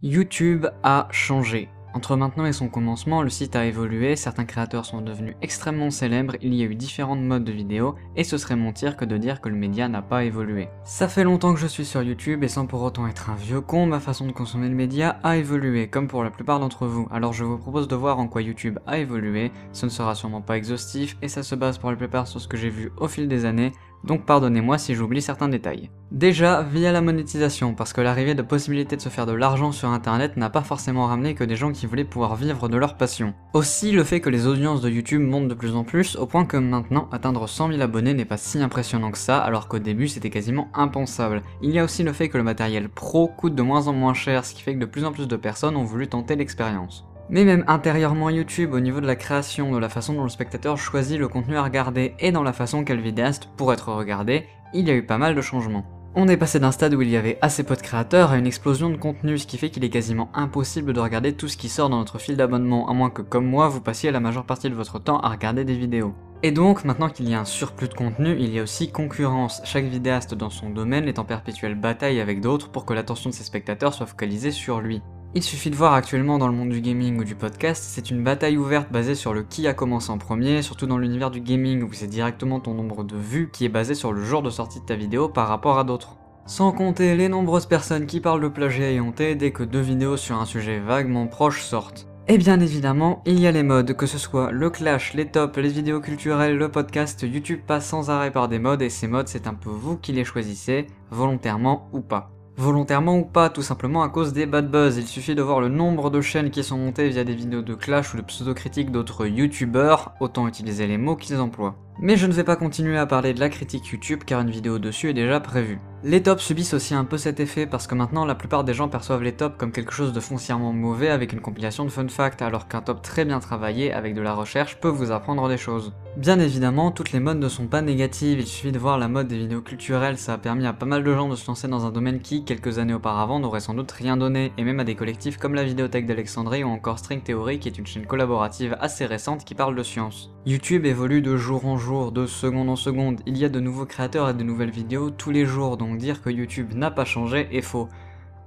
YouTube a changé. Entre maintenant et son commencement, le site a évolué, certains créateurs sont devenus extrêmement célèbres, il y a eu différentes modes de vidéos, et ce serait mentir que de dire que le média n'a pas évolué. Ça fait longtemps que je suis sur YouTube, et sans pour autant être un vieux con, ma façon de consommer le média a évolué, comme pour la plupart d'entre vous. Alors je vous propose de voir en quoi YouTube a évolué, ce ne sera sûrement pas exhaustif, et ça se base pour la plupart sur ce que j'ai vu au fil des années, donc pardonnez-moi si j'oublie certains détails. Déjà, via la monétisation, parce que l'arrivée de possibilités de se faire de l'argent sur internet n'a pas forcément ramené que des gens qui voulaient pouvoir vivre de leur passion. Aussi, le fait que les audiences de YouTube montent de plus en plus, au point que maintenant, atteindre 100 000 abonnés n'est pas si impressionnant que ça, alors qu'au début c'était quasiment impensable. Il y a aussi le fait que le matériel pro coûte de moins en moins cher, ce qui fait que de plus en plus de personnes ont voulu tenter l'expérience. Mais même intérieurement à YouTube, au niveau de la création, de la façon dont le spectateur choisit le contenu à regarder et dans la façon quel vidéaste pour être regardé, il y a eu pas mal de changements. On est passé d'un stade où il y avait assez peu de créateurs à une explosion de contenu, ce qui fait qu'il est quasiment impossible de regarder tout ce qui sort dans notre fil d'abonnement, à moins que comme moi vous passiez la majeure partie de votre temps à regarder des vidéos. Et donc, maintenant qu'il y a un surplus de contenu, il y a aussi concurrence, chaque vidéaste dans son domaine est en perpétuelle bataille avec d'autres pour que l'attention de ses spectateurs soit focalisée sur lui. Il suffit de voir actuellement dans le monde du gaming ou du podcast, c'est une bataille ouverte basée sur le qui a commencé en premier, surtout dans l'univers du gaming où c'est directement ton nombre de vues qui est basé sur le jour de sortie de ta vidéo par rapport à d'autres. Sans compter les nombreuses personnes qui parlent de plagiat et honté dès que deux vidéos sur un sujet vaguement proche sortent. Et bien évidemment, il y a les modes, que ce soit le clash, les tops, les vidéos culturelles, le podcast, YouTube passe sans arrêt par des modes et ces modes c'est un peu vous qui les choisissez, volontairement ou pas. Volontairement ou pas, tout simplement à cause des bad buzz, il suffit de voir le nombre de chaînes qui sont montées via des vidéos de clash ou de pseudo-critiques d'autres youtubeurs, autant utiliser les mots qu'ils emploient. Mais je ne vais pas continuer à parler de la critique YouTube car une vidéo dessus est déjà prévue. Les tops subissent aussi un peu cet effet parce que maintenant la plupart des gens perçoivent les tops comme quelque chose de foncièrement mauvais avec une compilation de fun facts alors qu'un top très bien travaillé avec de la recherche peut vous apprendre des choses. Bien évidemment, toutes les modes ne sont pas négatives, il suffit de voir la mode des vidéos culturelles, ça a permis à pas mal de gens de se lancer dans un domaine qui, quelques années auparavant, n'aurait sans doute rien donné, et même à des collectifs comme la Vidéothèque d'Alexandrie ou encore String Theory qui est une chaîne collaborative assez récente qui parle de science. YouTube évolue de jour en jour, de seconde en seconde, il y a de nouveaux créateurs et de nouvelles vidéos tous les jours, donc dire que YouTube n'a pas changé est faux.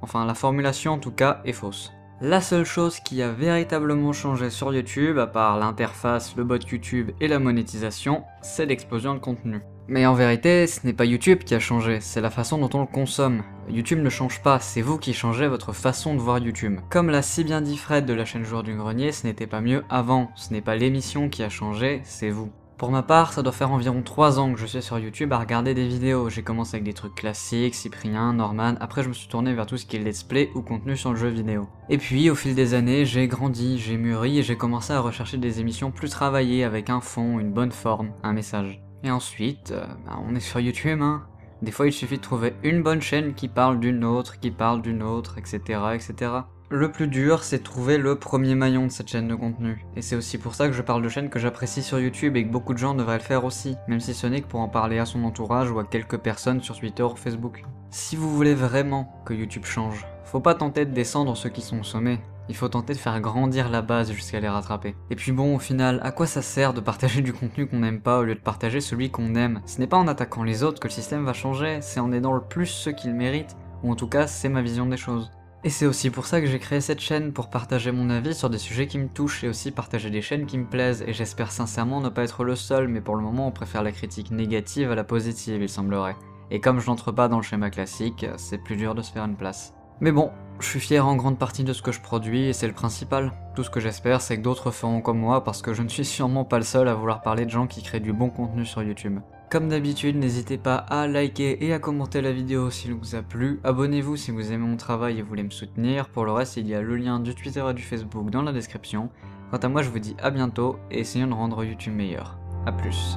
Enfin, la formulation en tout cas est fausse. La seule chose qui a véritablement changé sur YouTube, à part l'interface, le bot YouTube et la monétisation, c'est l'explosion de contenu. Mais en vérité, ce n'est pas YouTube qui a changé, c'est la façon dont on le consomme. YouTube ne change pas, c'est vous qui changez votre façon de voir YouTube. Comme l'a si bien dit Fred de la chaîne Joueur du Grenier, ce n'était pas mieux avant, ce n'est pas l'émission qui a changé, c'est vous. Pour ma part, ça doit faire environ 3 ans que je suis sur YouTube à regarder des vidéos. J'ai commencé avec des trucs classiques, Cyprien, Norman, après je me suis tourné vers tout ce qui est let's play ou contenu sur le jeu vidéo. Et puis, au fil des années, j'ai grandi, j'ai mûri et j'ai commencé à rechercher des émissions plus travaillées avec un fond, une bonne forme, un message. Et ensuite, on est sur YouTube, hein. Des fois, il suffit de trouver une bonne chaîne qui parle d'une autre, etc., etc. Le plus dur, c'est de trouver le premier maillon de cette chaîne de contenu. Et c'est aussi pour ça que je parle de chaînes que j'apprécie sur YouTube et que beaucoup de gens devraient le faire aussi, même si ce n'est que pour en parler à son entourage ou à quelques personnes sur Twitter ou Facebook. Si vous voulez vraiment que YouTube change, faut pas tenter de descendre ceux qui sont au sommet. Il faut tenter de faire grandir la base jusqu'à les rattraper. Et puis bon, au final, à quoi ça sert de partager du contenu qu'on n'aime pas au lieu de partager celui qu'on aime? Ce n'est pas en attaquant les autres que le système va changer, c'est en aidant le plus ceux qui le méritent, ou en tout cas, c'est ma vision des choses. Et c'est aussi pour ça que j'ai créé cette chaîne, pour partager mon avis sur des sujets qui me touchent et aussi partager des chaînes qui me plaisent, et j'espère sincèrement ne pas être le seul, mais pour le moment on préfère la critique négative à la positive il semblerait. Et comme je n'entre pas dans le schéma classique, c'est plus dur de se faire une place. Mais bon, je suis fier en grande partie de ce que je produis et c'est le principal. Tout ce que j'espère c'est que d'autres feront comme moi parce que je ne suis sûrement pas le seul à vouloir parler de gens qui créent du bon contenu sur YouTube. Comme d'habitude, n'hésitez pas à liker et à commenter la vidéo s'il vous a plu, abonnez-vous si vous aimez mon travail et voulez me soutenir, pour le reste il y a le lien du Twitter et du Facebook dans la description. Quant à moi je vous dis à bientôt et essayons de rendre YouTube meilleur. A plus.